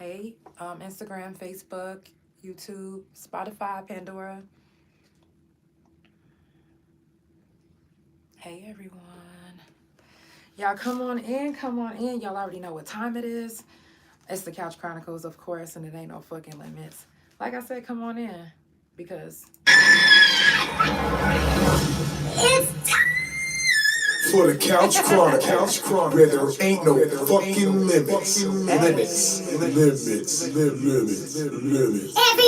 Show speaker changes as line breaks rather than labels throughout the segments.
Hey, Instagram, Facebook, YouTube, Spotify, Pandora. Hey, everyone. Y'all come on in, come on in. Y'all already know what time it is. It's the Couch Chronicles, of course, and it ain't no fucking limits. Like I said, come on in, because
it's time for the Couch Chronicles, where there ain't no fucking limits. Limits.
Every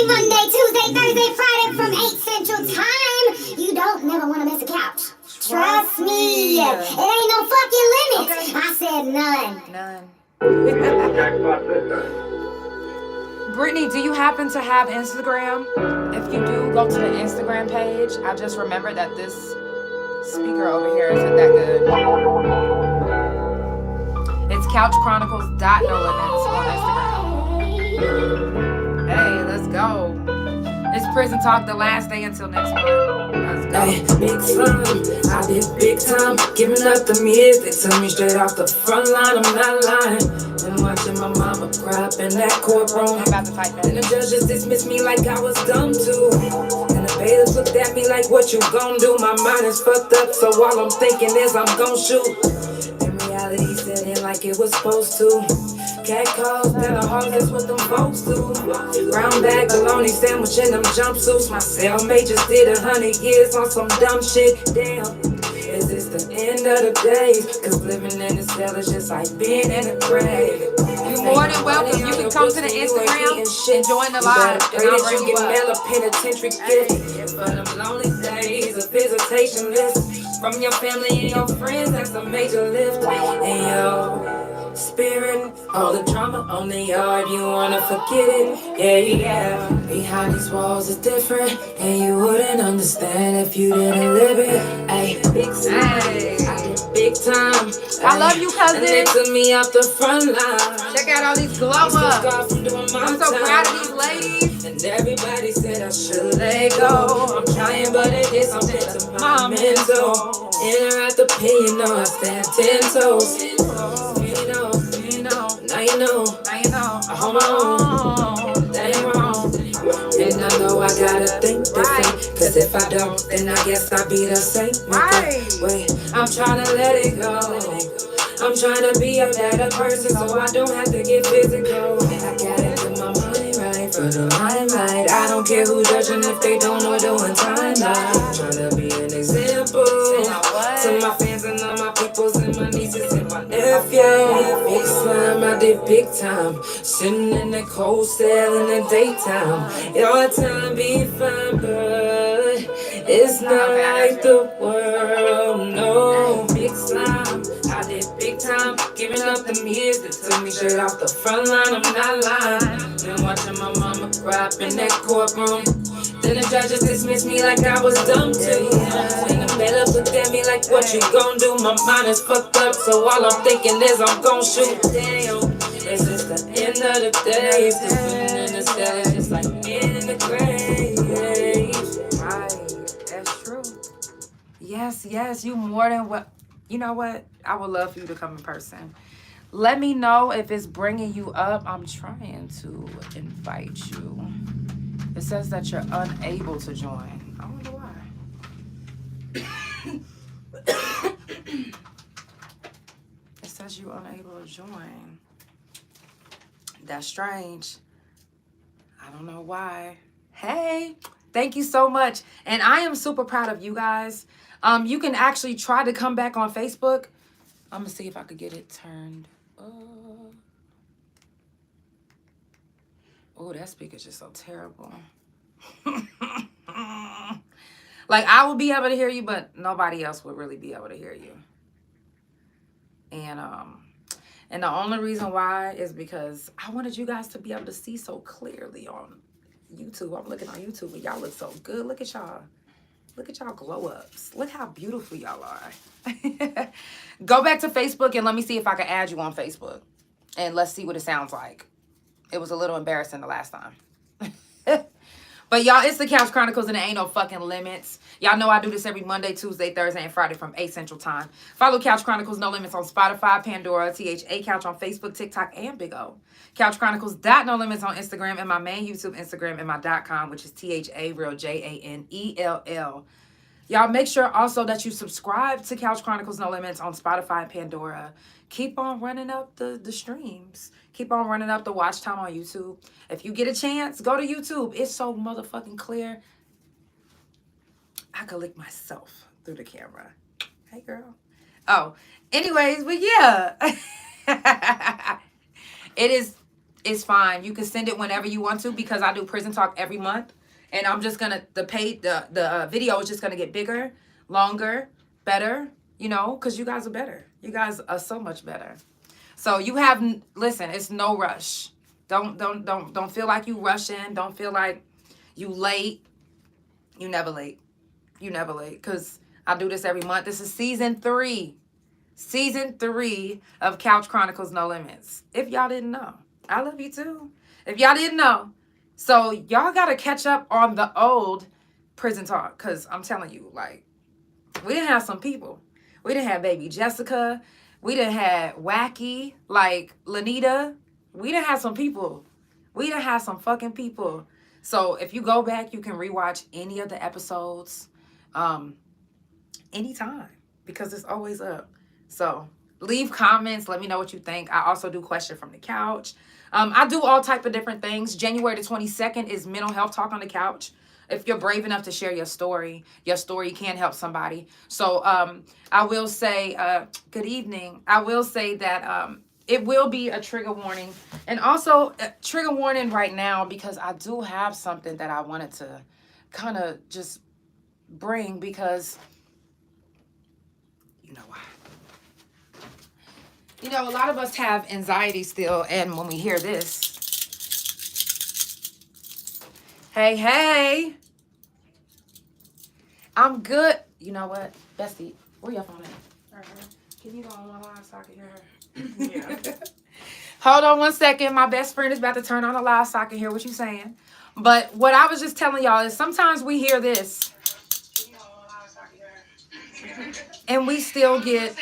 Monday, Tuesday, Thursday, Friday from 8 Central Time. You don't never want to miss a couch. Trust me. It ain't no fucking limits. Okay. I said none.
Brittany, do you happen to have Instagram? If you do, go to the Instagram page. I just remembered that this speaker over here isn't that good. It's Couch Chronicles No Limits on Instagram. Hey, let's go. It's Prison Talk, the last day until next month. Let's go.
Hey, big time, I did big time, giving up the mids. They tell me straight off the front line, I'm not lying. Been watching my mama cry up in that courtroom.
I'm about to type that.
And the judges dismissed me like I was dumb too. And the bailiffs looked at me like, what you gon' do? My mind is fucked up, so all I'm thinking is I'm gon' shoot. And reality set in like it was supposed to. Cat calls, better hard, that's what them folks do. Brown bag, bologna sandwich in them jumpsuits. My cellmate just did 100 years on some dumb shit. Damn, is this the end of the days? Cause living in the cell is just like being in a grave.
You're more than welcome. You can come to the Instagram and join the live.
Pray that you get mail a penitentiary gift. For them lonely days, a visitation list from your family and your friends, that's a major lift. And yo, spirit, all the drama on the yard, you wanna forget it, yeah. Behind these walls is different, and you wouldn't understand if you didn't live it. Ay, big time, big time.
I love you, cousin.
And they took me off the front line.
Check out all these glow ups. I'm so proud of these ladies.
And everybody said I should let go. I'm trying, but it did something to my mental. In or out the pain, you know I stand 10 toes. Now you know, I hold my own, that ain't wrong. And I know I gotta think different, cause if I don't, then I guess I'll be the same. Wait, I'm trying to let it go. I'm trying to be a better person so I don't have to get physical. I gotta get my money right for the limelight. I don't care who's judging if they don't know doing time. I'm trying to be an example to my fans and all my peoples and my nieces and my nephews. Big slime, I did big time. Sitting in the cold cell in the daytime. Your time be fine, but it's not like the world, no. Big slime, I did big time, giving up the years that took me straight off the front line, I'm not lying. Been watching my mama cry up in that courtroom. Then the judges dismissed me like I was dumb too. And the bailiff looked at me like, what you gon' do? My mind is fucked up, so all I'm thinking is I'm gon' shoot. Damn, it's just the end of the day. It's just living in the cell, it's just like being in the grave.
Right, that's true. Yes, you more than what. You know what? I would love for you to come in person. Let me know if it's bringing you up. I'm trying to invite you. It says that you're unable to join. I wonder why. It says you're unable to join. That's strange. I don't know why. Hey, thank you so much. And I am super proud of you guys. You can actually try to come back on Facebook. I'm going to see if I could get it turned up. Oh, that speaker's just so terrible. Like, I will be able to hear you, but nobody else would really be able to hear you. And the only reason why is because I wanted you guys to be able to see so clearly on YouTube. I'm looking on YouTube and y'all look so good. Look at y'all. Look at y'all glow ups. Look how beautiful y'all are. Go back to Facebook and let me see if I can add you on Facebook. And let's see what it sounds like. It was a little embarrassing the last time. But But y'all, it's the Couch Chronicles and there ain't no fucking limits. Y'all know I do this every Monday, Tuesday, Thursday, and Friday from 8 Central Time. Follow Couch Chronicles No Limits on Spotify, Pandora, THA Couch on Facebook, TikTok, and Big O. Couch Chronicles No Limits on Instagram and my main YouTube Instagram and my .com, which is THA Real JANELL. Y'all make sure also that you subscribe to Couch Chronicles No Limits on Spotify and Pandora. Keep on running up the streams. Keep on running up the watch time on YouTube. If you get a chance, go to YouTube. It's so motherfucking clear. I could lick myself through the camera. Hey, girl. Oh, anyways, but yeah. It's fine. You can send it whenever you want to because I do prison talk every month. And I'm just gonna the video is just gonna get bigger, longer, better, you know, because you guys are better. You guys are so much better. So you have, listen, it's no rush. Don't feel like you rushing. Don't feel like you late. You never late. You never late. Because I do this every month. This is season 3. Season 3 of Couch Chronicles No Limits. If y'all didn't know. I love you too. If y'all didn't know. So y'all got to catch up on the old prison talk. Because I'm telling you, like, we didn't have some people. We didn't have baby Jessica. We didn't have Wacky, like Lanita. We didn't have some people. We didn't have some fucking people. So if you go back, you can rewatch any of the episodes anytime because it's always up. So leave comments. Let me know what you think. I also do Question from the Couch. I do all type of different things. January the 22nd is Mental Health Talk on the Couch. If you're brave enough to share your story can help somebody. So I will say, good evening. I will say that it will be a trigger warning. And also a trigger warning right now because I do have something that I wanted to kind of just bring because, you know why? You know, a lot of us have anxiety still. And when we hear this, hey, I'm good. You know what? Bestie, where your phone at? Right here. Can you go on one live so I can hear her? Yeah. Hold on one second. My best friend is about to turn on the live so I can hear what you're saying. But what I was just telling y'all is sometimes we hear this and we still get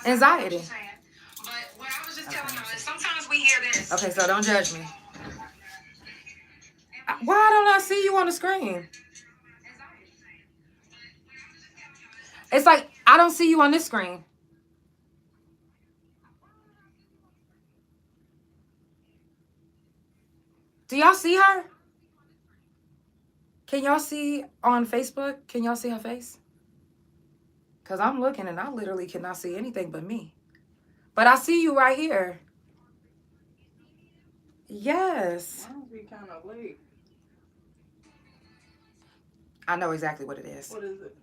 anxiety. But what I was just telling y'all is sometimes we hear this. Okay, so don't judge me. Why don't I see you on the screen? It's like I don't see you on this screen. Do y'all see her? Can y'all see on Facebook? Can y'all see her face? Because I'm looking and I literally cannot see anything but me. But I see you right here. Yes.
Mine be kind of late.
I know exactly what it is.
What is it?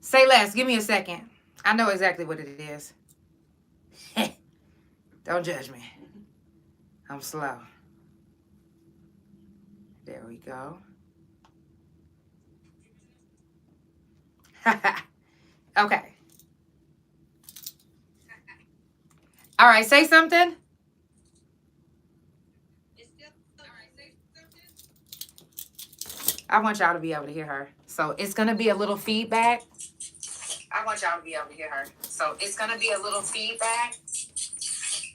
Say less. Give me a second. I know exactly what it is. Don't judge me. I'm slow. There we go. Okay. All right, say something. I want y'all to be able to hear her. So it's going to be a little feedback. I want y'all to be able to hear her. So it's going to be a little feedback.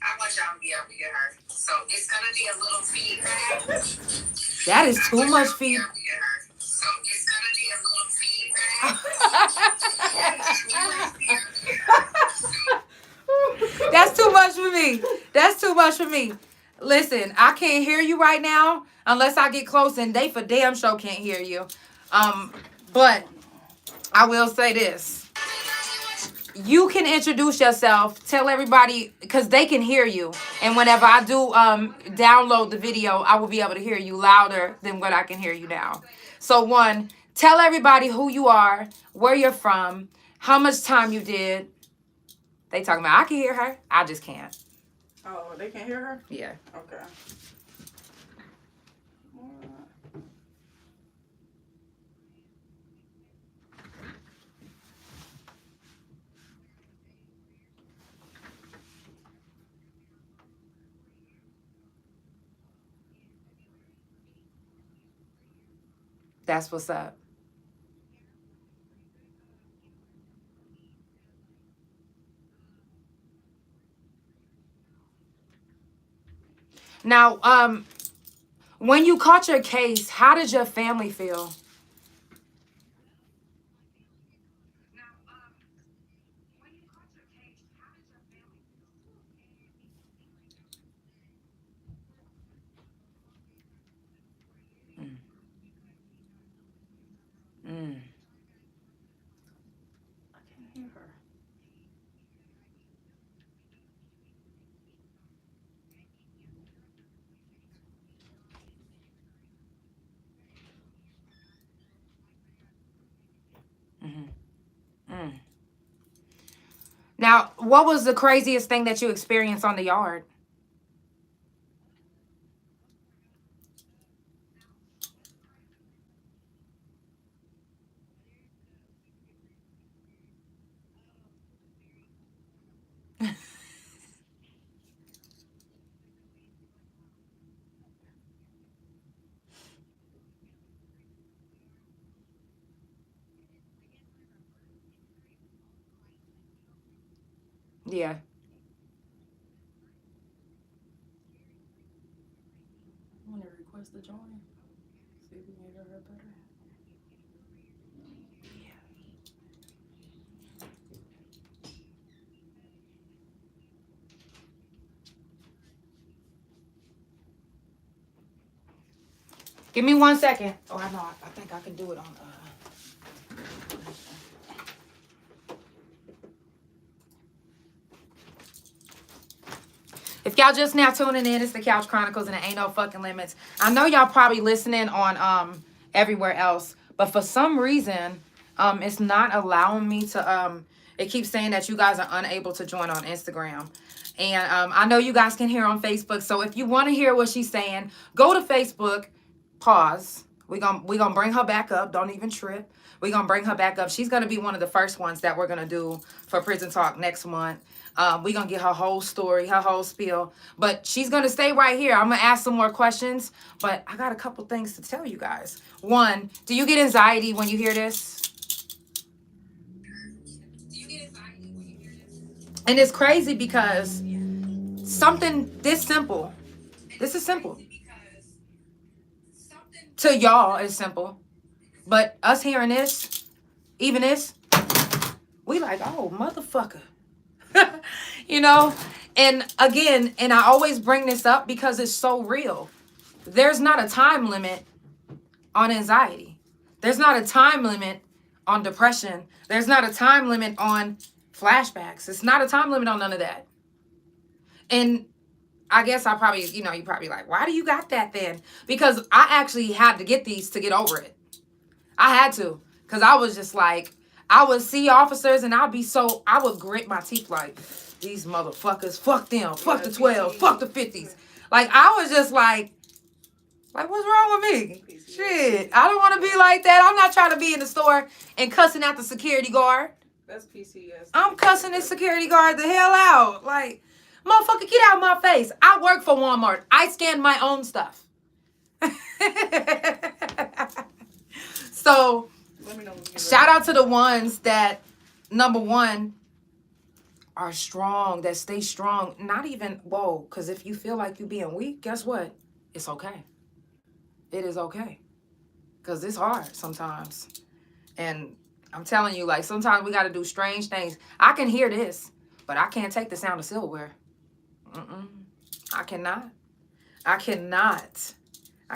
I want y'all to be able to hear her. So it's going to be a little feedback. That is too much feedback. So it's going to be a little feedback. That's too much for me. That's too much for me. Listen, I can't hear you right now unless I get close, and they for damn sure can't hear you. But I will say this. You can introduce yourself, tell everybody, because they can hear you. And whenever I do download the video, I will be able to hear you louder than what I can hear you now. So one, tell everybody who you are, where you're from, how much time you did. They talking about, I can hear her. I just can't.
Oh, they can't hear her?
Yeah.
Okay.
That's what's up. Now, when you caught your case, how did your family feel? Mm. Mm.
I can't hear her.
Mm-hmm. Mm. Now, what was the craziest thing that you experienced on the yard? Yeah.
I'm gonna request to join. See if we can hear her better.
Give me 1 second. Oh, I know. I think I can do it on. If y'all just now tuning in, it's the Couch Chronicles and it ain't no fucking limits. I know y'all probably listening on everywhere else, but for some reason, it's not allowing me to. It keeps saying that you guys are unable to join on Instagram. And I know you guys can hear on Facebook. So if you want to hear what she's saying, go to Facebook, pause. We're gonna bring her back up. Don't even trip. We're gonna bring her back up. She's gonna be one of the first ones that we're gonna do for Prison Talk next month. We're gonna get her whole story, her whole spiel. But she's gonna stay right here. I'm gonna ask some more questions, but I got a couple things to tell you guys. One, do you get anxiety when you hear this? And it's crazy because something this simple, this is simple. To y'all, it's simple. But us hearing this, even this, we like, oh, motherfucker. You know? And again, and I always bring this up because it's so real. There's not a time limit on anxiety. There's not a time limit on depression. There's not a time limit on flashbacks. It's not a time limit on none of that. And I guess I probably, you probably like, why do you got that then? Because I actually had to get these to get over it. I had to. Because I was just like, I would see officers and I would grit my teeth like, these motherfuckers, fuck them, fuck the 12, fuck the 50s. Like, I was just like, what's wrong with me? Shit, I don't want to be like that. I'm not trying to be in the store and cussing out the security guard.
That's PCS.
I'm cussing this security guard the hell out. Like, motherfucker, get out of my face. I work for Walmart. I scan my own stuff. So,
Let me know when you're
shout out to the ones that, number one, are strong, that stay strong. Not even, because if you feel like you being weak, guess what? It's okay. It is okay. Because it's hard sometimes. And I'm telling you, like, sometimes we got to do strange things. I can hear this, but I can't take the sound of silverware. I cannot. I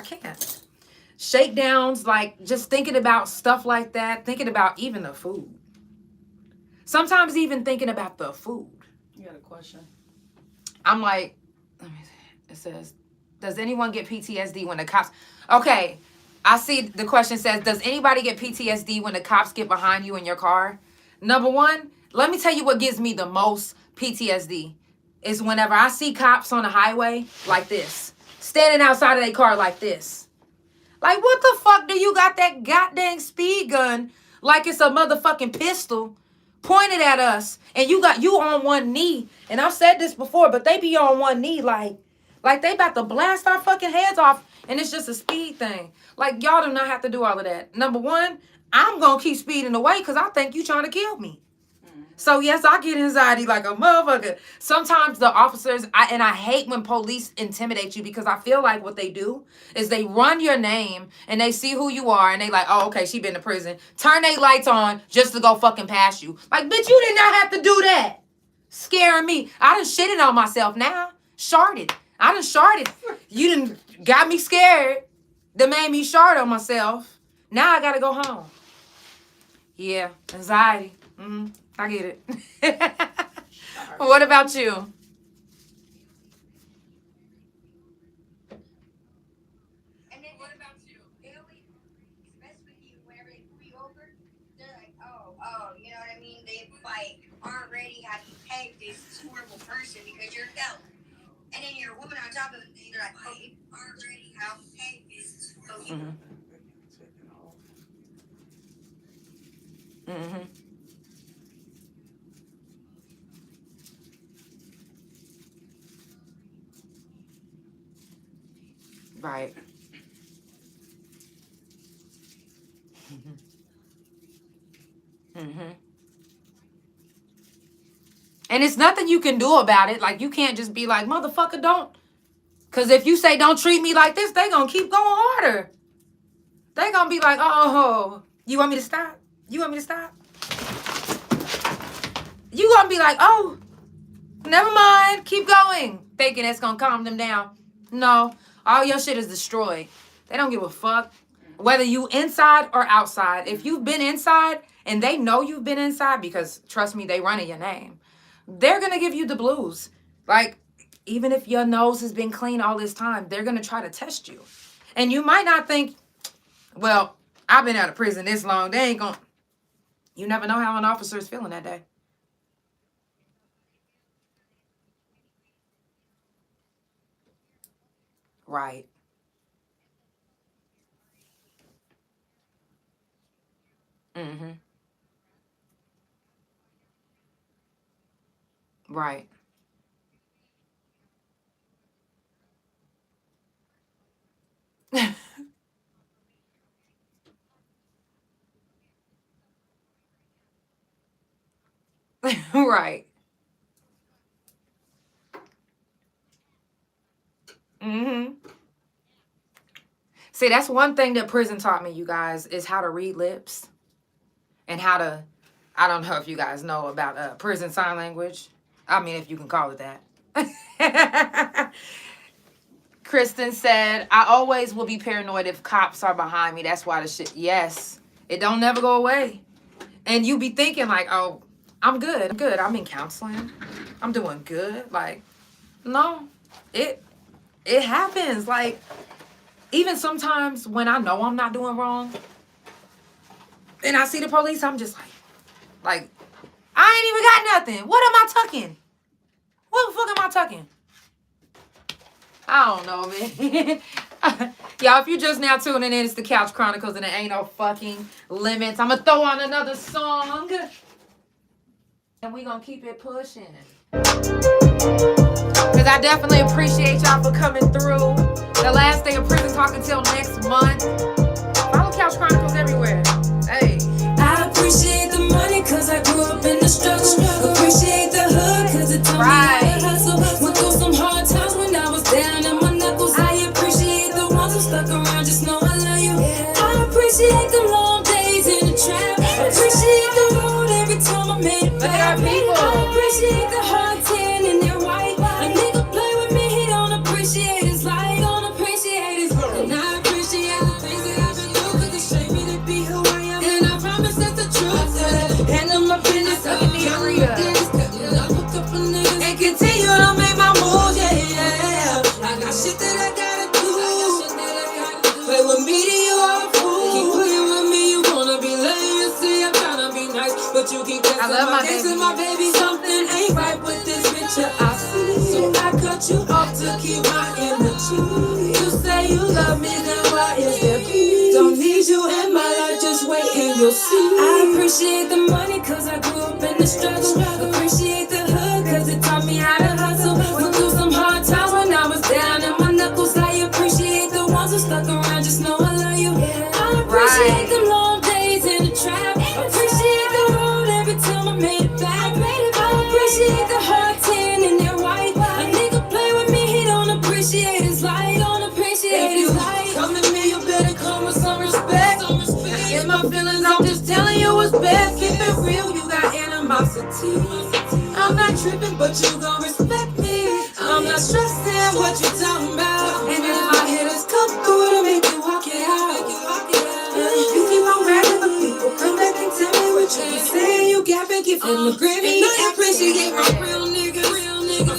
can't. Shakedowns, like, just thinking about stuff like that. Thinking about even the food. Sometimes even thinking about the food.
You got a question?
I'm like, let me see. It says, does anyone get PTSD when the cops... Okay, I see the question says, does anybody get PTSD when the cops get behind you in your car? Number one, let me tell you what gives me the most PTSD. Is whenever I see cops on the highway like this. Standing outside of their car like this. Like, what the fuck do you got that goddamn speed gun like it's a motherfucking pistol pointed at us, and you on one knee? And I've said this before, but they be on one knee like Like, they about to blast our fucking heads off, and it's just a speed thing. Like, y'all do not have to do all of that. Number one, I'm going to keep speeding away because I think you trying to kill me. So, yes, I get anxiety like a motherfucker. Sometimes the officers, I hate when police intimidate you because I feel like what they do is they run your name and they see who you are and they like, oh, okay, she been to prison. Turn they lights on just to go fucking past you. Like, bitch, you did not have to do that. Scaring me. I done shitted on myself now. Sharded. I done sharded. You done got me scared. That made me shard on myself. Now I gotta go home. Yeah, anxiety. I get it. What about you?
And then what about you? Italy, especially whenever they pull you over, they're like, oh, you know what I mean? They like already have you pegged this horrible person because you're a felon. And then you're a woman on top of it, they're like, oh, you already have pegged this horrible
Right. And it's nothing you can do about it. Like, you can't just be like, motherfucker, don't. Because if you say don't treat me like this, they going to keep going harder. They going to be like, oh, you want me to stop? You want me to stop? You going to be like, oh, never mind. Keep going. Thinking that's going to calm them down. No. All your shit is destroyed. They don't give a fuck. Whether you inside or outside. If you've been inside and they know you've been inside, because trust me, they running your name, they're going to give you the blues. Like, even if your nose has been clean all this time, they're going to try to test you. And you might not think, well, I've been out of prison this long. They ain't going to. You never know how an officer is feeling that day. Right. Right. Right. See, that's one thing that prison taught me, you guys, is how to read lips and how to, I don't know if you guys know about prison sign language. I mean, if you can call it that. Kristen said, I always will be paranoid if cops are behind me. That's why the shit, yes, it don't never go away. And you be thinking like, oh, I'm good. I'm good. I'm in counseling. I'm doing good. Like, no, it happens. Like, even sometimes when I know I'm not doing wrong and I see the police, I'm just like, I ain't even got nothing. What am I tucking? What the fuck am I tucking? I don't know, man. Y'all, if you're just now tuning in, it's the Couch Chronicles and it ain't no fucking limits. I'm going to throw on another song. And we going to keep it pushing. Because I definitely appreciate y'all for coming through. The last day of prison talk until next month. Follow Couch Chronicles everywhere. Hey.
I appreciate the money because I grew up in the struggle. Appreciate the hood because it taught me how to hustle. Went through some hard times when I was down in my knuckles. I appreciate the ones who stuck around, just know I love you. I appreciate the long days in the trap. Appreciate the road every time I made it back. I appreciate the hard tan and their white. A nigga play with me, he don't appreciate his life. Don't appreciate his life. And I appreciate the things that I've been through because it shaped me to be who I am. And I promise that's the truth. Handle my business up and continue to make my moves, yeah. I got shit that I gotta do. Play with me, then you are a fool. Keep playing with me, you wanna be lame. You see, I'm tryna be nice, but you keep testing my baby. Something ain't right with this picture I see. So I cut you off to keep my energy. You say you love me, then why is there peace? Don't need you in my life, just wait and you'll see. I appreciate the money cause I grew up in the struggle. Appreciate the hood cause it taught me how to hustle. Went through some hard times when I was down I'm not tripping, but you gon' respect me. I'm not stressing what you talking about. And if my hitters come through to make you walk it out. You keep on bragging, but people come back and tell me what you be saying. You got back, give him a Grammy. I appreciate my real niggas,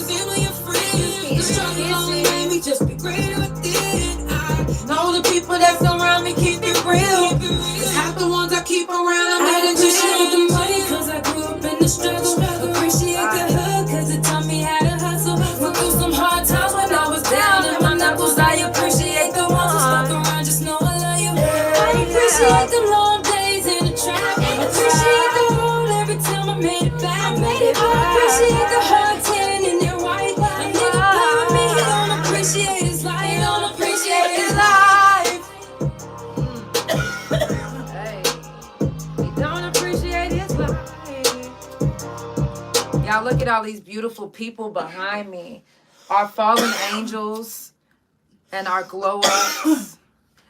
family and friends. The struggle only made me just be greater within. I know the people that's around me keep it real. Cause half the ones I keep around, I'm not appreciate the money. Cause I grew up in the struggle. Appreciate the hood, cause it taught me how to hustle. Went through some hard times when I was down in my knuckles. I appreciate the ones who stuck around, just know I love you. I appreciate the long days in the trap. Appreciate the road every time I made it back. I appreciate the hard tan in their white. A nigga play with me, he don't appreciate his life. He don't appreciate his life.
Hey, he don't appreciate his life. Y'all look at all these beautiful people behind me. Our fallen angels and our glow ups.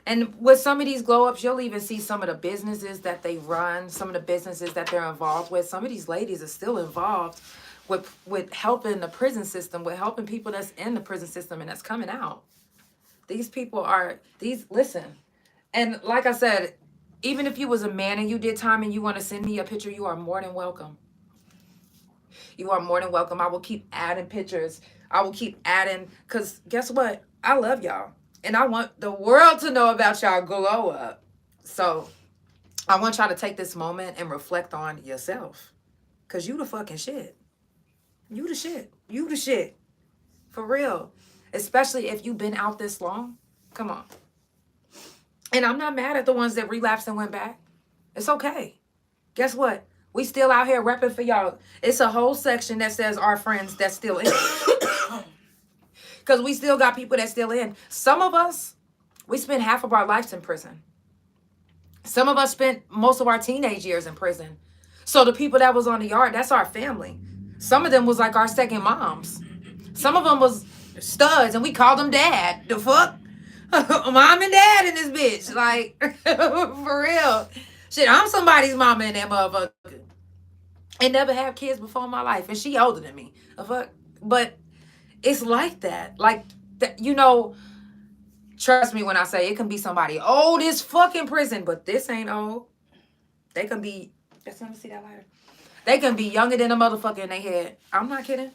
And with some of these glow ups, you'll even see some of the businesses that they run, some of the businesses that they're involved with. Some of these ladies are still involved with helping the prison system, with helping people that's in the prison system and that's coming out. These people listen. And like I said, even if you was a man and you did time and you want to send me a picture, you are more than welcome. You are more than welcome. I will keep adding pictures. I will keep adding, because guess what? I love y'all. And I want the world to know about y'all glow up. So I want y'all to take this moment and reflect on yourself. Because you the fucking shit. You the shit. You the shit. For real. Especially if you've been out this long. Come on. And I'm not mad at the ones that relapsed and went back. It's okay. Guess what? We still out here repping for y'all. It's a whole section that says our friends that's still in. Because we still got people that's still in. Some of us, we spent half of our lives in prison. Some of us spent most of our teenage years in prison. So the people that was on the yard, that's our family. Some of them was like our second moms. Some of them was studs and we called them dad. The fuck? Mom and dad in this bitch. Like, for real. Shit, I'm somebody's mama in that motherfucker. And never have kids before in my life. And she older than me. The fuck? But it's like that. Like, you know, trust me when I say it can be somebody old as fucking prison, but this ain't old. They can be, let me see that later. They can be younger than a motherfucker in their head. I'm not kidding.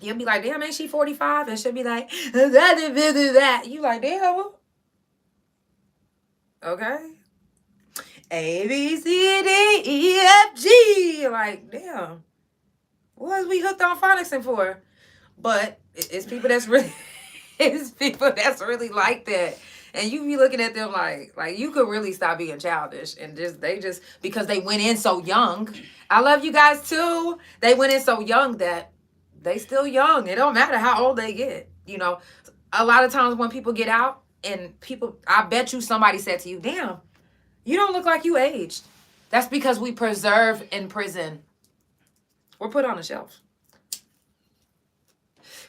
You'll be like, damn, ain't she 45? And she'll be like, that. You like, damn. Okay. A, B, C, D, E, F, G. Like, damn. What is we hooked on phonicsing for? But it's people that's really, it's people that's really like that. And you be looking at them like you could really stop being childish and just because they went in so young. I love you guys too. They went in so young that they still young. It don't matter how old they get. You know, a lot of times when people get out and I bet you somebody said to you, damn, you don't look like you aged. That's because we preserve in prison. We're put on a shelf.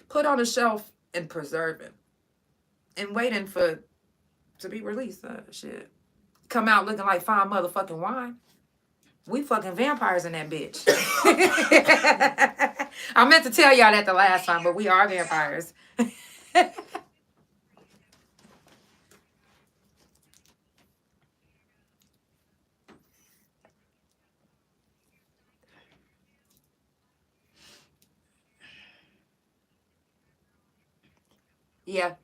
Put on a shelf and preserving. And waiting to be released. Shit. Come out looking like fine motherfucking wine. We fucking vampires in that bitch. I meant to tell y'all that the last time, but we are vampires. Yeah.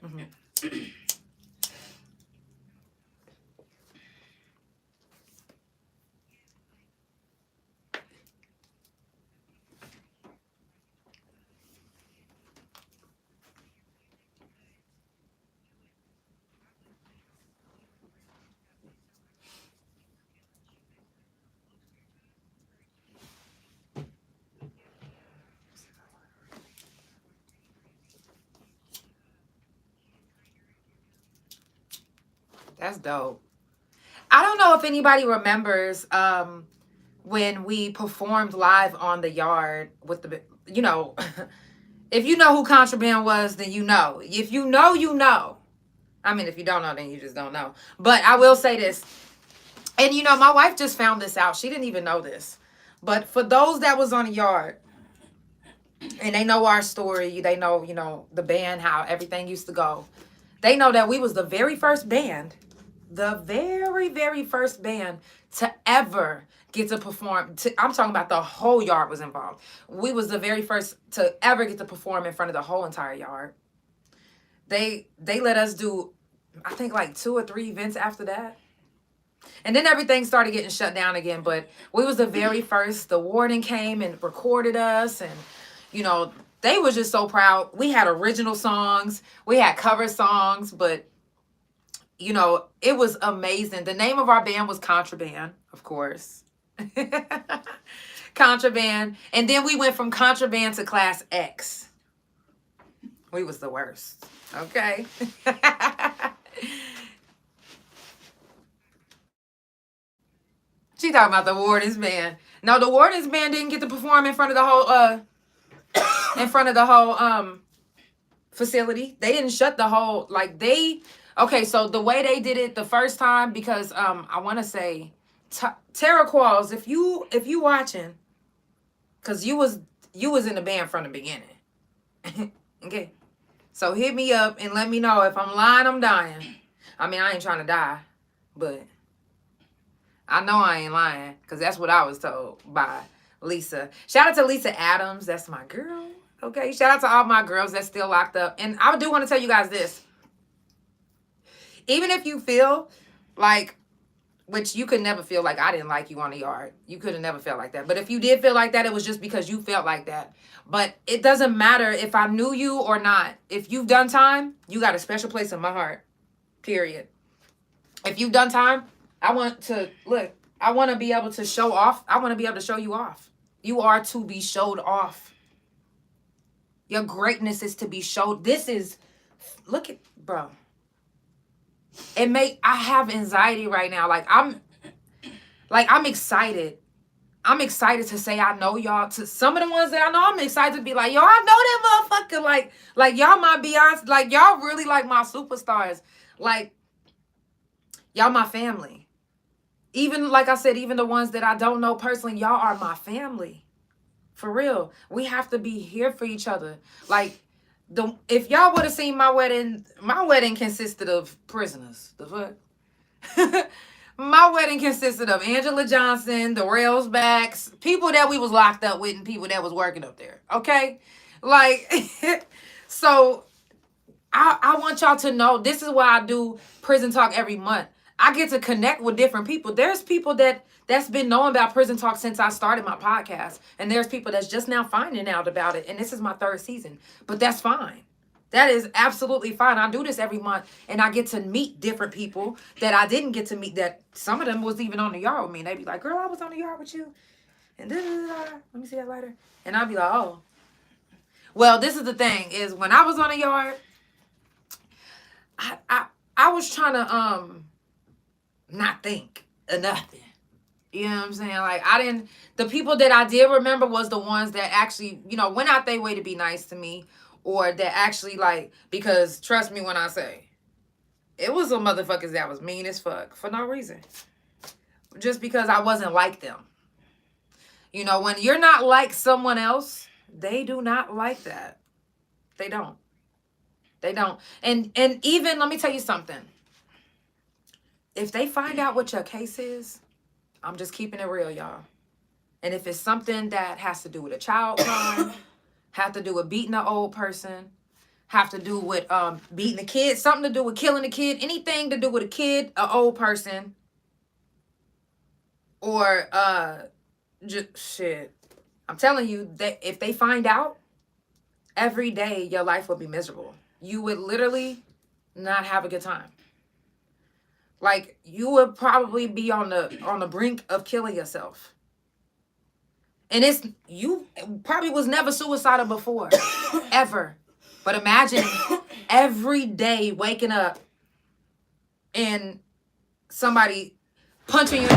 Mm-hmm. That's dope. I don't know if anybody remembers when we performed live on the yard with the, you know, if you know who Contraband was, then you know. If you know, you know. I mean, if you don't know, then you just don't know. But I will say this. And, you know, my wife just found this out. She didn't even know this. But for those that was on the yard, and they know our story, they know, you know, the band, how everything used to go. They know that we was the very first band, the very, very first band to ever get to perform. I'm talking about the whole yard was involved. We was the very first to ever get to perform in front of the whole entire yard. They let us do, I think, like 2 or 3 events after that. And then everything started getting shut down again. But we was the very first. The warden came and recorded us. And, you know, they were just so proud. We had original songs. We had cover songs. But, you know, it was amazing. The name of our band was Contraband, of course. Contraband. And then we went from Contraband to Class X. We was the worst. Okay. She talking about the Warden's band. No, the Warden's band didn't get to perform in front of the whole facility. They didn't shut the whole, like, okay, so the way they did it the first time, because I want to say Tara Qualls, if you watching, because you was in the band from the beginning. Okay. So hit me up and let me know if I'm lying, I'm dying. I mean, I ain't trying to die, but I know I ain't lying, because that's what I was told by Lisa. Shout out to Lisa Adams. That's my girl. Okay. Shout out to all my girls that's still locked up. And I do want to tell you guys this. Even if you feel like, which you could never feel like I didn't like you on the yard. You could have never felt like that. But if you did feel like that, it was just because you felt like that. But it doesn't matter if I knew you or not. If you've done time, you got a special place in my heart. Period. If you've done time, I want to be able to show off. I want to be able to show you off. You are to be showed off. Your greatness is to be showed. Look at, bro. I have anxiety right now. I'm excited. I'm excited to say I know y'all. To some of the ones that I know, I'm excited to be like, yo, I know that motherfucker. Like y'all my Beyonce. Like y'all really like my superstars. Like y'all my family. Even, like I said, even the ones that I don't know personally, y'all are my family. For real. We have to be here for each other. Like, if y'all would have seen my wedding consisted of prisoners. The fuck? My wedding consisted of Angela Johnson, the Railsbacks, people that we was locked up with, and people that was working up there. Okay? Like, so I want y'all to know, this is why I do Prison Talk every month. I get to connect with different people. There's people that's been knowing about Prison Talk since I started my podcast. And there's people that's just now finding out about it. And this is my 3rd season. But that's fine. That is absolutely fine. I do this every month. And I get to meet different people that I didn't get to meet. That some of them was even on the yard with me. And they'd be like, girl, I was on the yard with you. And let me see that later. And I'd be like, oh. Well, this is the thing. Is when I was on the yard, I was trying to not think of nothing. You know what I'm saying? Like, the people that I did remember was the ones that actually, you know, went out their way to be nice to me, or that actually, like, because trust me when I say, it was some motherfuckers that was mean as fuck for no reason. Just because I wasn't like them. You know, when you're not like someone else, they do not like that. They don't. They don't. And even, let me tell you something. If they find out what your case is, I'm just keeping it real, y'all. And if it's something that has to do with a child crime, have to do with beating an old person, have to do with beating a kid, something to do with killing a kid, anything to do with a kid, an old person, or just shit. I'm telling you that if they find out, every day your life will be miserable. You would literally not have a good time. Like, you would probably be on the brink of killing yourself. And you probably was never suicidal before. Ever. But imagine every day waking up and somebody punching you.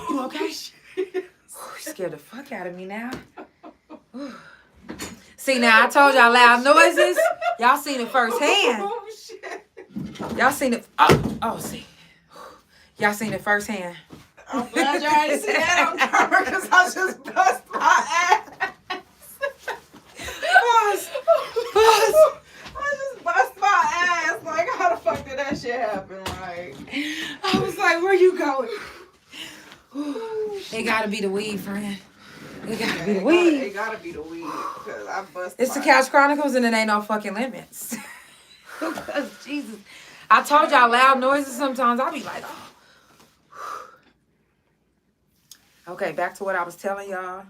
You okay? You scared the fuck out of me now. See, now I told y'all loud noises. Y'all seen it firsthand.
Oh, shit.
Y'all seen it. See. Y'all seen it firsthand.
I'm glad y'all ain't see that on camera because I just bust my ass. I just bust my ass. Like, how the fuck did that shit happen? Like,
I was like, where you going? It gotta be the weed, friend. It gotta be the weed.
It gotta be the weed because I bust.
It's the Couch Chronicles and it ain't no fucking limits. Because Jesus, I told y'all loud noises sometimes. I'll be like, oh. Okay, back to what I was telling y'all.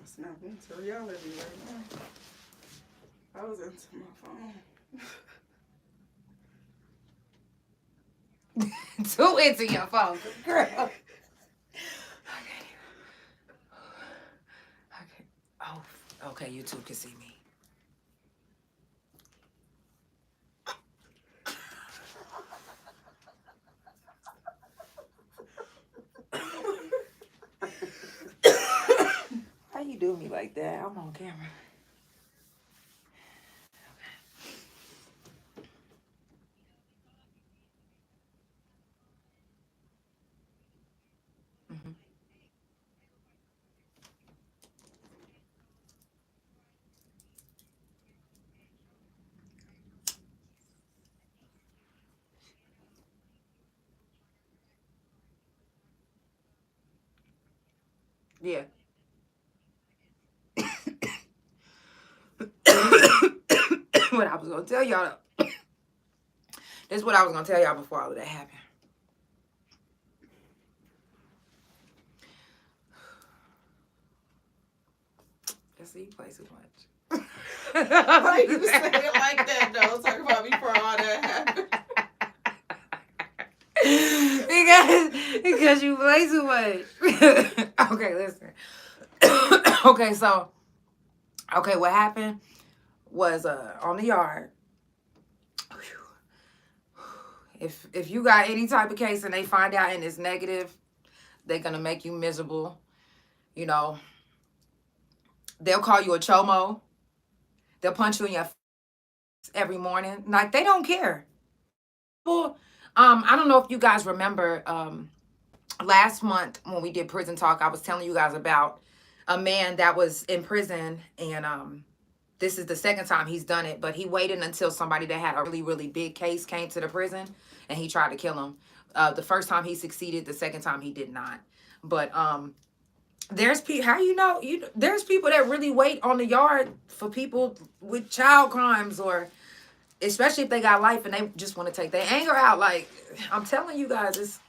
It's not into reality right now. I was into my phone.
Too into your phone, girl. Okay. Oh, okay. YouTube can see me. Why you do me like that? I'm on camera. Yeah. What I was gonna tell y'all. This is what I was gonna tell y'all before all of that happened. Let's see, you play too much.
Why you say it like that though? Talk about before all that happened.
because you play too much. Okay, listen. Okay, what happened was on the yard. If you got any type of case and they find out and it's negative, they're gonna make you miserable. You know, they'll call you a chomo. They'll punch you in your face every morning. Like, they don't care. Well, I don't know if you guys remember last month when we did prison talk, I was telling you guys about a man that was in prison, and this is the second time he's done it, but he waited until somebody that had a really, really big case came to the prison and he tried to kill him. The first time he succeeded, the second time he did not. But there's there's people that really wait on the yard for people with child crimes, or especially if they got life and they just want to take their anger out. Like, I'm telling you guys,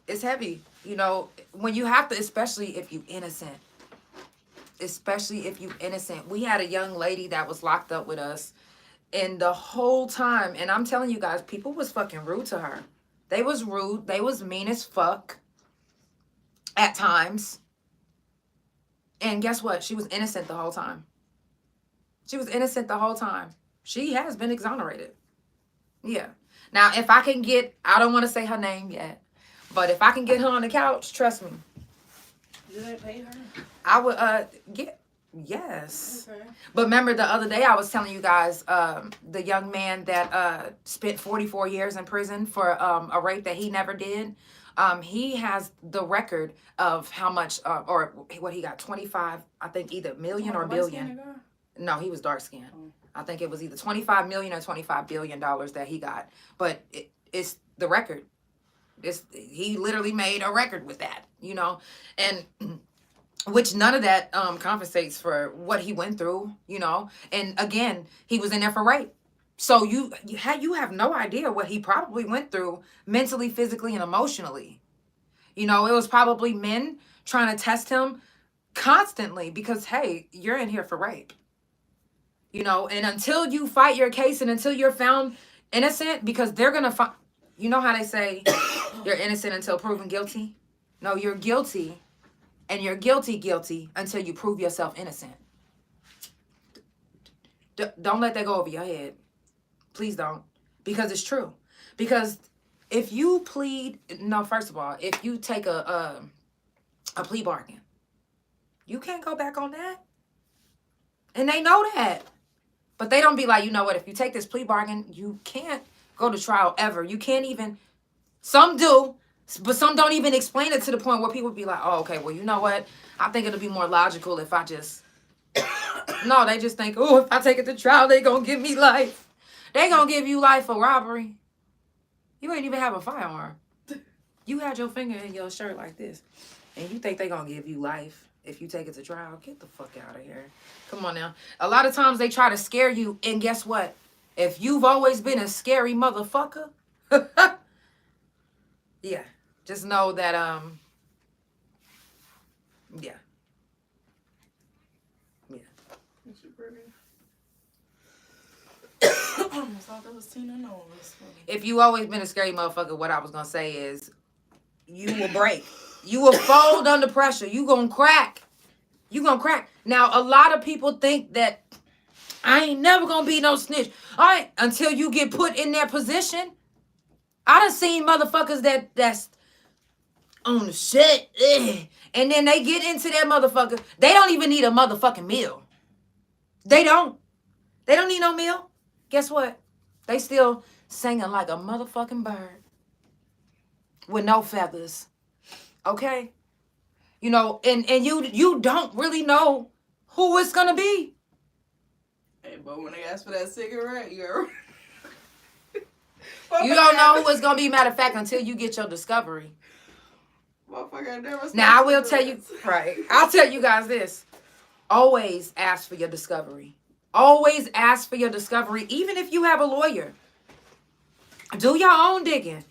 it's heavy, you know, when you have to, especially if you innocent. We had a young lady that was locked up with us, and the whole time, and I'm telling you guys, people was fucking rude to her. They was rude. They was mean as fuck at times. And guess what? She was innocent the whole time. She has been exonerated. Yeah. Now, if I can get, I don't want to say her name yet, but if I can get her on the couch, trust me.
Did they pay her?
I would yes.
Okay.
But remember the other day I was telling you guys the young man that spent 44 years in prison for a rape that he never did. He has the record of how much or what he got, 25, I think either million or billion. No, he was dark skinned.
Oh.
I think it was either 25 million or 25 billion dollars that he got. But it's the record. He literally made a record with that, you know, and which none of that compensates for what he went through, you know. And again, he was in there for rape. So you have no idea what he probably went through mentally, physically, and emotionally. You know, it was probably men trying to test him constantly because, hey, you're in here for rape. You know, and until you fight your case and until you're found innocent, because they're going to find, you know how they say you're innocent until proven guilty? No, you're guilty, and you're guilty until you prove yourself innocent. Don't let that go over your head. Please don't. Because it's true. Because if you first of all, if you take a plea bargain, you can't go back on that. And they know that. But they don't be like, you know what, if you take this plea bargain, you can't go to trial ever. You can't even, some do, but some don't even explain it to the point where people be like, oh, okay, well, you know what? I think it'll be more logical if I just, no, they just think, oh, if I take it to trial, they gonna give me life. They gonna give you life for robbery. You ain't even have a firearm. You had your finger in your shirt like this. And you think they gonna give you life if you take it to trial? Get the fuck out of here. Come on now. A lot of times they try to scare you, and guess what? If you've always been a scary motherfucker, yeah, just know that, yeah.
Is she pretty? I almost thought that was Tina Knowles.
If you always been a scary motherfucker, what I was gonna say is, you will break. You will fold under pressure. You gonna crack. You gonna crack. Now, a lot of people think that I ain't never gonna be no snitch. All right, until you get put in that position. I done seen motherfuckers that's on the shit. And then they get into that motherfucker. They don't even need a motherfucking meal. They don't. They don't need no meal. Guess what? They still singing like a motherfucking bird. With no feathers. Okay? You know, and you don't really know who it's gonna be.
Hey, but when they ask for that cigarette, you're...
You don't know who it's gonna be, matter of fact, until you get your discovery.
Motherfucker never.
Now I will tell you, right? I'll tell you guys this. Always ask for your discovery. Always ask for your discovery, even if you have a lawyer. Do your own digging.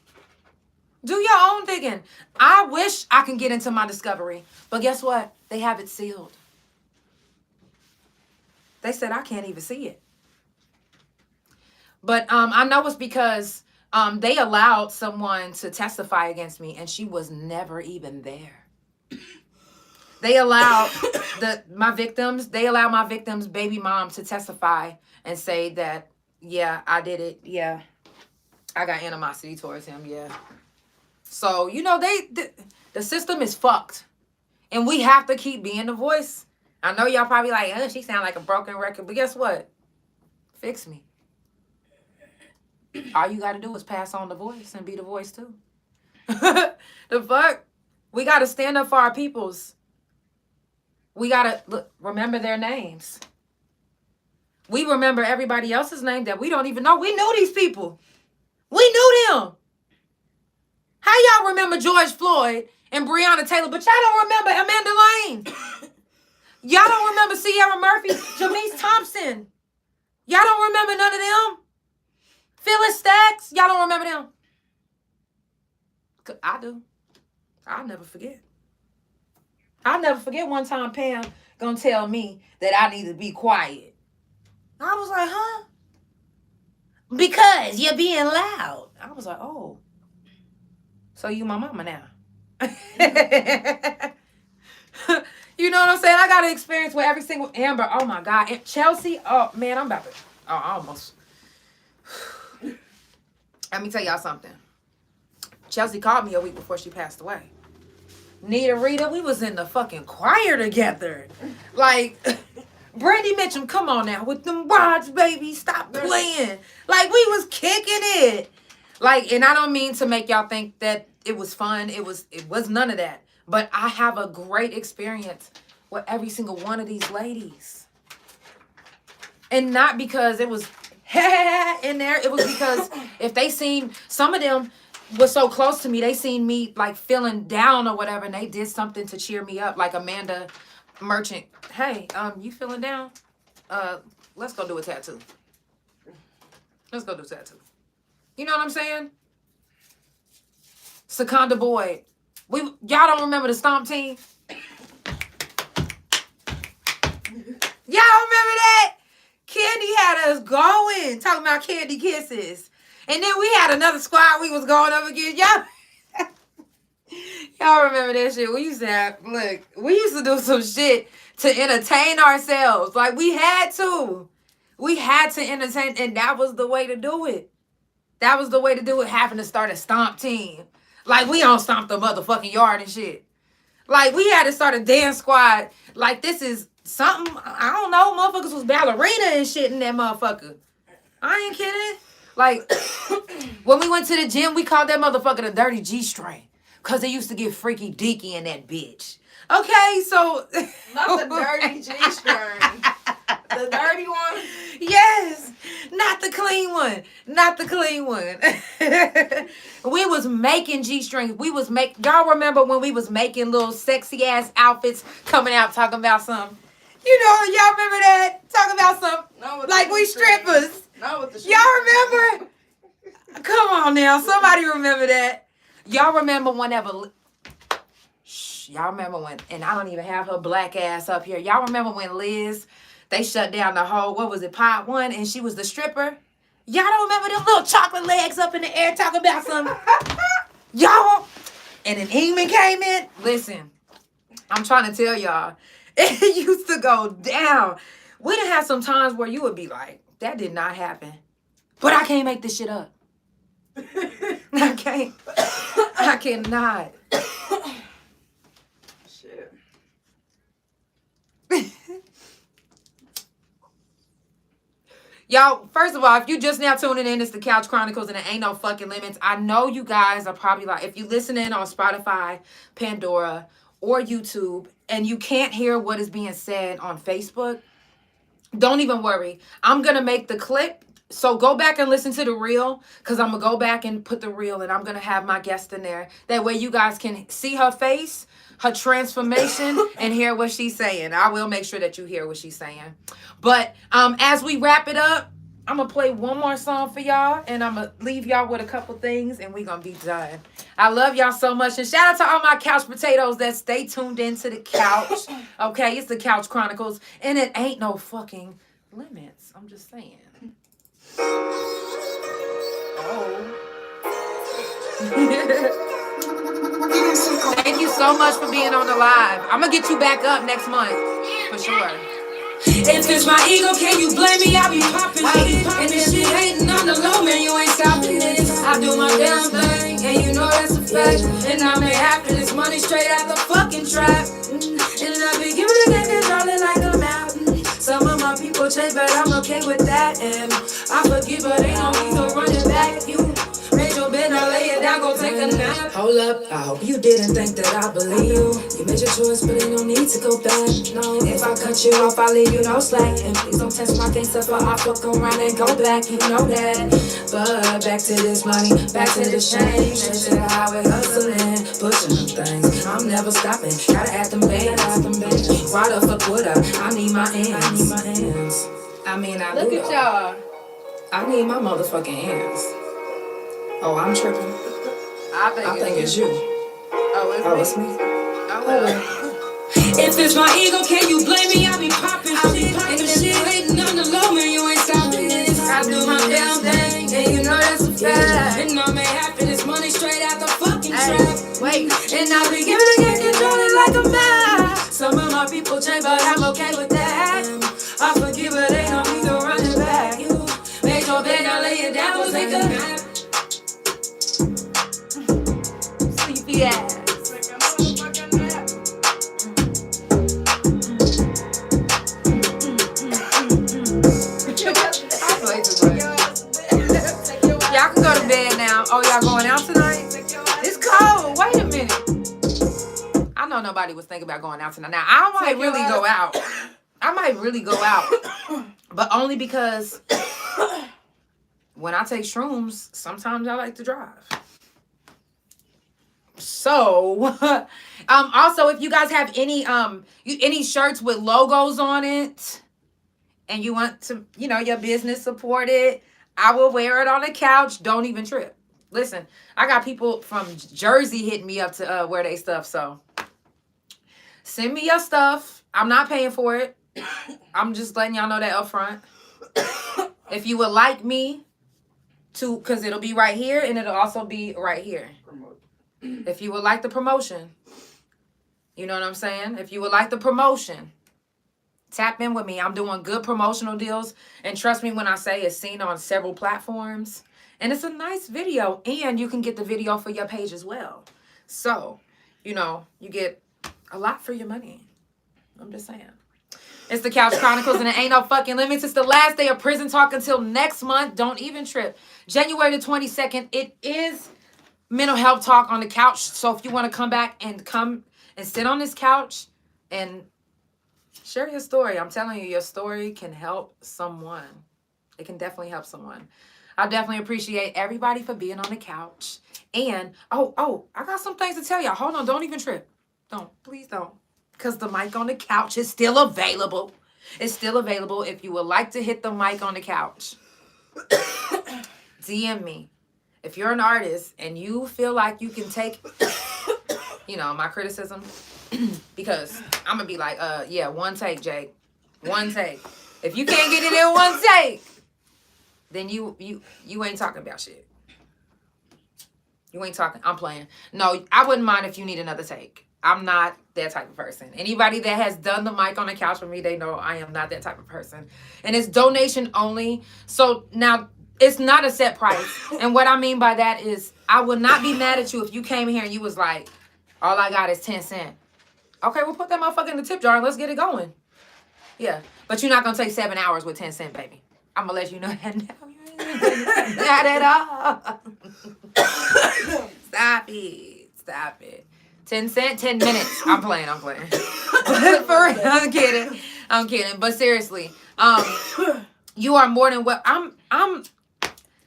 Do your own digging. I wish I can get into my discovery, but guess what? They have it sealed. They said I can't even see it. But I know it's because they allowed someone to testify against me, and she was never even there. They allowed my victims' baby mom to testify and say that, yeah, I did it. Yeah, I got animosity towards him. Yeah. So, you know, the system is fucked. And we have to keep being the voice. I know y'all probably like, she sound like a broken record. But guess what? Fix me. All you got to do is pass on the voice and be the voice too. The fuck? We got to stand up for our peoples. We got to remember their names. We remember everybody else's name that we don't even know. We knew these people. We knew them. How y'all remember George Floyd and Breonna Taylor, but y'all don't remember Amanda Lane? Y'all don't remember Sierra Murphy, Jamise Thompson? Y'all don't remember none of them? Phyllis Stacks? Y'all don't remember them? I do. I'll never forget. I'll never forget one time Pam gonna tell me that I need to be quiet. I was like, huh? Because you're being loud. I was like, oh. So you my mama now. You know what I'm saying? I got to experience with every single Amber. Oh my God. And Chelsea. Oh man, I'm about to. Oh, I almost. Let me tell y'all something. Chelsea called me a week before she passed away. Nita Rita, we was in the fucking choir together. Like, Brandy Mitchum, come on now. With them rods, baby. Stop playing. Like, we was kicking it. Like, and I don't mean to make y'all think that it was fun. It was none of that. But I have a great experience with every single one of these ladies. And not because it was in there. It was because if they seen, some of them was so close to me, they seen me like feeling down or whatever, and they did something to cheer me up. Like Amanda Merchant. Hey, you feeling down? Let's go do a tattoo. Let's go do a tattoo. You know what I'm saying? Seconda Boyd. Y'all don't remember the Stomp team? Y'all remember that? Candy had us going, talking about candy kisses. And then we had another squad we was going up against. Y'all remember that shit? We used to do some shit to entertain ourselves. Like, we had to. We had to entertain, and that was the way to do it. That was the way to do it, having to start a stomp team. Like, we don't stomp the motherfucking yard and shit. Like, we had to start a dance squad. Like, this is something, I don't know, motherfuckers was ballerina and shit in that motherfucker. I ain't kidding. Like, when we went to the gym, we called that motherfucker the dirty G-string. Because they used to get freaky deaky in that bitch. Okay, so...
Not the dirty G-string. The dirty one?
Yes, not the clean one. Not the clean one. We was making G-strings. Y'all remember when we was making little sexy ass outfits coming out talking about something? You know, y'all remember that? Talking about something like we strippers.
Not with the
Y'all remember? Come on now, somebody remember that. Y'all remember whenever... Y'all remember when, and I don't even have her black ass up here. Y'all remember when Liz, they shut down the whole, what was it, Pod 1, and she was the stripper? Y'all don't remember them little chocolate legs up in the air talking about something? Y'all, and then Ingman came in. Listen, I'm trying to tell y'all, it used to go down. We done had some times where you would be like, that did not happen. But I can't make this shit up. I can't. I cannot.
Shit.
Y'all, first of all, if you just now tuning in, it's the Couch Chronicles and it ain't no fucking limits. I know you guys are probably like, if you listening on Spotify, Pandora, or YouTube, and you can't hear what is being said on Facebook, don't even worry. I'm going to make the clip. So go back and listen to the reel, because I'm going to go back and put the reel, and I'm going to have my guest in there. That way you guys can see her face, her transformation, and hear what she's saying. I will make sure that you hear what she's saying. But as we wrap it up, I'm going to play one more song for y'all, and I'm going to leave y'all with a couple things, and we're going to be done. I love y'all so much, and shout out to all my couch potatoes that stay tuned into the couch. Okay, it's the Couch Chronicles, and it ain't no fucking limits. I'm just saying. Thank you so much for being on the live. I'm going to get you back up next month, for sure.
If it's my ego, can you blame me? I be popping it. And if shit hating on the low, man, you ain't stopping it. I do my damn thing, and you know that's a fact. And I make happiness money straight out the fucking trap. And I be giving a game controlling like a mountain. Some of my people change, but I'm okay with that. And I forgive, but ain't no need to run it back. You made your bed, now lay it down, go take a nap. Hold up, I hope you didn't think that I believe you. You made your choice, but ain't no need to go back. No, if I cut you off, I'll leave you no slack. And please don't test my gangsta, for I'll fuck around and go back. You know that. But back to this money, back to this change. Straight to the highway hustling, pushing them things. I'm never stopping, gotta add them bands. Why the fuck would I need my ends. I mean, I
Look
do.
at y'all.
I need my motherfucking hands. Oh, I'm tripping. I think it's you.
Oh,
It's me. If it's my ego, can you blame me? I be popping shit. And if shit hating on the low, man, you ain't stopping it. I do my damn thing, and you know that's a fact. And I make happiness money straight out the fucking trap.
Wait.
And I be giving a game controlling like a man. Some of my people change, but I'm okay with that. I forgive, but ain't no need to run it back. You make your bed, now lay it down, go take a nap.
Sleepy ass. Y'all can go to bed now. Oh, y'all going out tonight? It's cold. Wait a minute. I know nobody was thinking about going out tonight. Now, I might really go out. I might really go out. But only because when I take shrooms, sometimes I like to drive. So, also, if you guys have any shirts with logos on it, and you want to, your business supported, I will wear it on the couch. Don't even trip. Listen, I got people from Jersey hitting me up to wear their stuff. So send me your stuff. I'm not paying for it. I'm just letting y'all know that up front. If you would like me to, because it'll be right here and it'll also be right here. If you would like the promotion, you know what I'm saying? If you would like the promotion, Tap in with me. I'm doing good promotional deals. And trust me when I say it's seen on several platforms. And it's a nice video. And you can get the video for your page as well. So, you know, you get a lot for your money. I'm just saying. It's the Couch Chronicles and it ain't no fucking limits. It's the last day of prison talk until next month. Don't even trip. January the 22nd. It is mental health talk on the couch. So if you want to come back and come and sit on this couch and share your story. I'm telling you, your story can help someone. It can definitely help someone. I definitely appreciate everybody for being on the couch. And, I got some things to tell y'all. Hold on, don't even trip. Don't, please don't. Because the mic on the couch is still available. It's still available. If you would like to hit the mic on the couch, DM me. If you're an artist and you feel like you can take, you know, my criticism, because I'm going to be like, yeah, one take, Jake. One take. If you can't get it in one take, then you ain't talking about shit. You ain't talking. I'm playing. No, I wouldn't mind if you need another take. I'm not that type of person. Anybody that has done the mic on the couch for me, they know I am not that type of person. And it's donation only. So now it's not a set price. And what I mean by that is I would not be mad at you if you came here and you was like, all I got is 10 cents. Okay, we'll put that motherfucker in the tip jar and let's get it going. Yeah. But you're not going to take 7 hours with 10 cents, baby. I'm going to let you know that now. Not at all. Stop it. Stop it. 10 cents, 10 minutes. I'm playing. For real, I'm kidding. But seriously, you are more than what I'm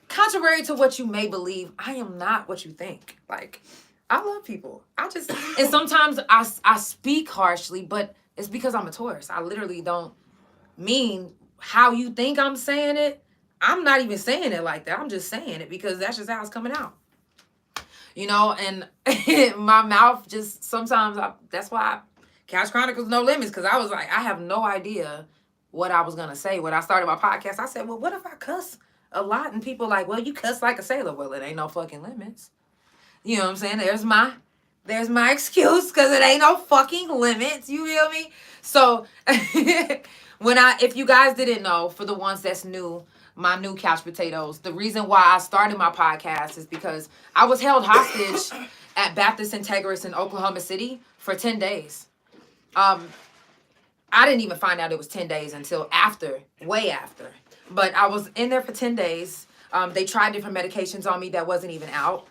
contrary to what you may believe. I am not what you think. Like, I love people. And sometimes I speak harshly, but it's because I'm a Taurus. I literally don't mean how you think I'm saying it. I'm not even saying it like that. I'm just saying it because that's just how it's coming out. You know, and my mouth just sometimes, that's why Couch Chronicles No Limits, because I was like, I have no idea what I was going to say. When I started my podcast, I said, well, what if I cuss a lot? And people like, well, you cuss like a sailor. Well, it ain't no fucking limits. You know what I'm saying? There's my excuse, because it ain't no fucking limits. You feel me? So if you guys didn't know, for the ones that's new, my new couch potatoes, the reason why I started my podcast is because I was held hostage at Baptist Integris in Oklahoma City for 10 days. I didn't even find out it was 10 days until way after. But I was in there for 10 days. They tried different medications on me that wasn't even out.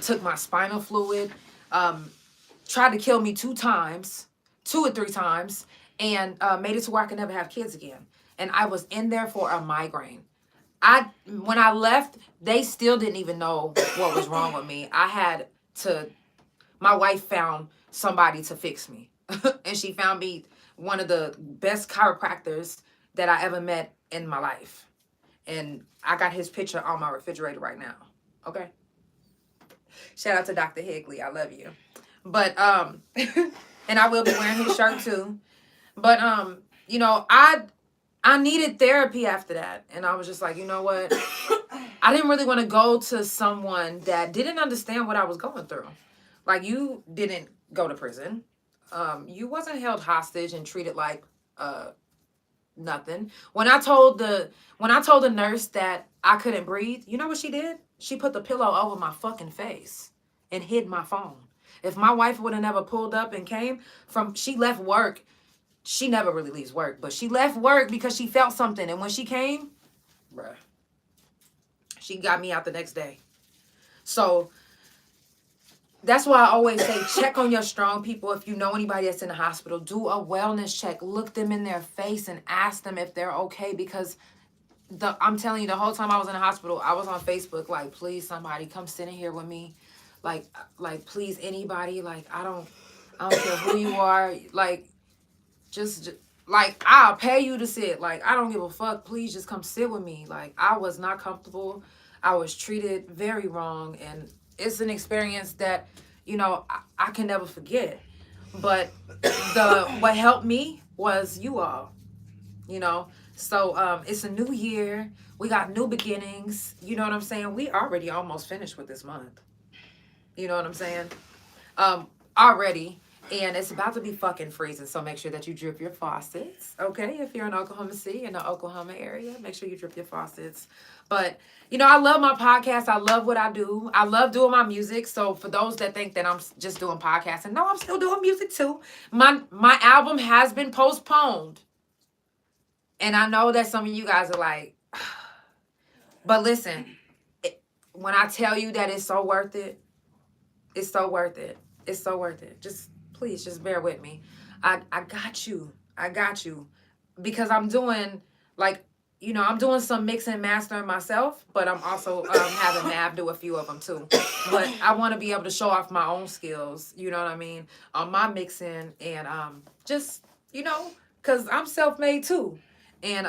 Took my spinal fluid. Tried to kill me 2 or 3 times. And made it to where I could never have kids again. And I was in there for a migraine. When I left, they still didn't even know what was wrong with me. My wife found somebody to fix me. And she found me one of the best chiropractors that I ever met in my life. And I got his picture on my refrigerator right now. Okay? Shout out to Dr. Higley. I love you. But, and I will be wearing his shirt too. But, you know, I needed therapy after that. And I was just like, you know what? I didn't really want to go to someone that didn't understand what I was going through. Like, you didn't go to prison. You wasn't held hostage and treated like nothing. When I told the nurse that I couldn't breathe, you know what she did? She put the pillow over my fucking face and hid my phone. If my wife would have never pulled up and she left work. She never really leaves work, but she left work because she felt something. And when she came, bruh, she got me out the next day. So that's why I always say, check on your strong people. If you know anybody that's in the hospital, do a wellness check. Look them in their face and ask them if they're okay. Because I'm telling you, the whole time I was in the hospital, I was on Facebook like, please, somebody come sit in here with me. Like, please, anybody. Like, I don't care who you are. Like, just like, I'll pay you to sit. Like, I don't give a fuck. Please just come sit with me. Like, I was not comfortable. I was treated very wrong. And it's an experience that, you know, I can never forget. But what helped me was you all, you know. So it's a new year. We got new beginnings. You know what I'm saying? We already almost finished with this month. You know what I'm saying? Already. And it's about to be fucking freezing, so make sure that you drip your faucets, okay? If you're in Oklahoma City, in the Oklahoma area, make sure you drip your faucets. But, I love my podcast. I love what I do. I love doing my music. So for those that think that I'm just doing podcasting, no, I'm still doing music too. My album has been postponed. And I know that some of you guys are like, but listen, when I tell you that it's so worth it, it's so worth it. It's so worth it. Please, just bear with me. I got you. I got you. Because I'm doing, I'm doing some mixing and mastering myself, but I'm also having Mav do a few of them too. But I want to be able to show off my own skills, you know what I mean, on my mixing and because I'm self-made too. And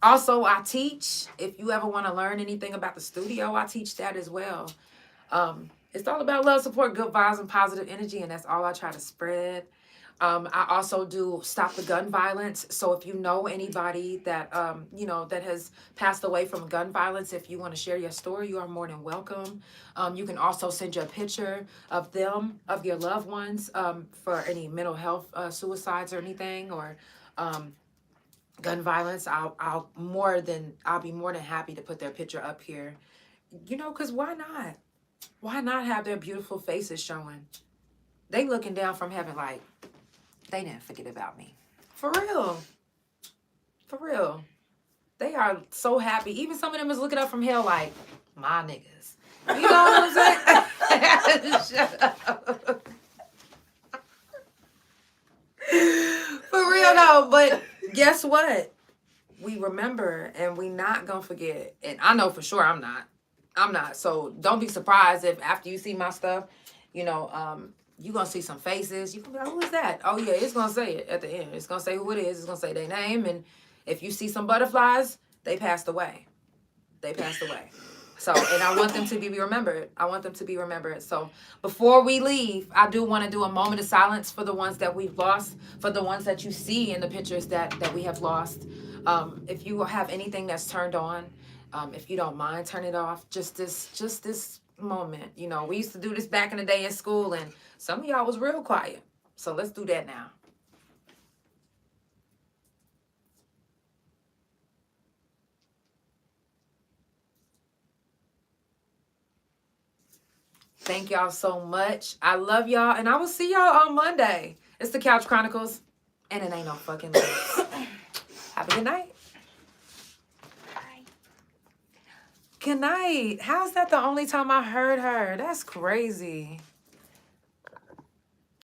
also I teach. If you ever want to learn anything about the studio, I teach that as well. It's all about love, support, good vibes, and positive energy, and that's all I try to spread. I also do stop the gun violence. So if you know anybody that, that has passed away from gun violence, if you want to share your story, you are more than welcome. You can also send your picture of them, of your loved ones, for any mental health suicides or anything, or gun violence. I'll be more than happy to put their picture up here. Because why not? Why not have their beautiful faces showing? They looking down from heaven like, they didn't forget about me. For real. For real. They are so happy. Even some of them is looking up from hell like, my niggas. You know what I'm saying? Shut up. For real though, but guess what? We remember and we not gonna forget. And I know for sure I'm not. So don't be surprised if after you see my stuff, you're going to see some faces. You're going to be like, who is that? Oh, yeah, it's going to say it at the end. It's going to say who it is. It's going to say their name. And if you see some butterflies, they passed away. So, and I want them to be remembered. So before we leave, I do want to do a moment of silence for the ones that we've lost, for the ones that you see in the pictures that we have lost. If you have anything that's turned on, if you don't mind, turn it off. Just this moment. We used to do this back in the day in school, and some of y'all was real quiet. So let's do that now. Thank y'all so much. I love y'all, and I will see y'all on Monday. It's the Couch Chronicles, and it ain't no fucking limits. Have a good night. Good night. How's that the only time I heard her? That's crazy.